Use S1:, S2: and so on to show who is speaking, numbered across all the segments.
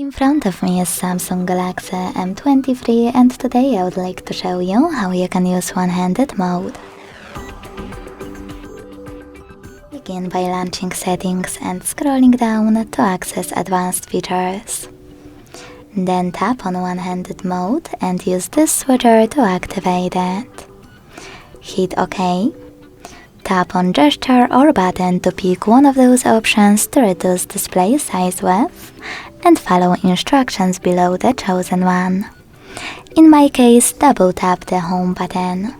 S1: In front of me is Samsung Galaxy M23 and today I would like to show you how you can use one-handed mode. Begin by launching settings and scrolling down to access advanced features. Then tap on one-handed mode and use this switcher to activate it. Hit OK. Tap on gesture or button to pick one of those options to reduce display size width and follow instructions below the chosen one. In my case, double tap the home button.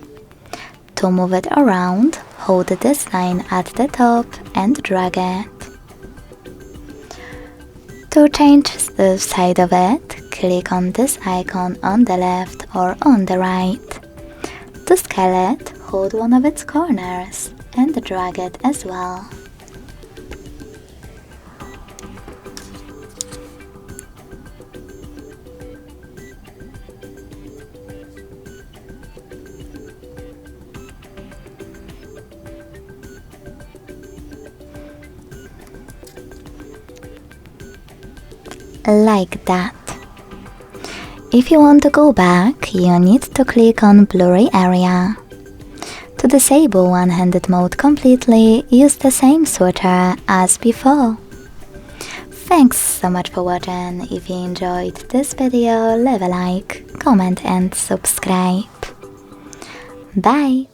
S1: To move it around, hold this line at the top and drag it. To change the side of it, click on this icon on the left or on the right. To scale it, hold one of its corners and drag it as well. Like that. If you want to go back, you need to click on blurry area. To disable one-handed mode completely, use the same switcher as before. Thanks so much for watching. If you enjoyed this video, leave a like, comment and subscribe. Bye!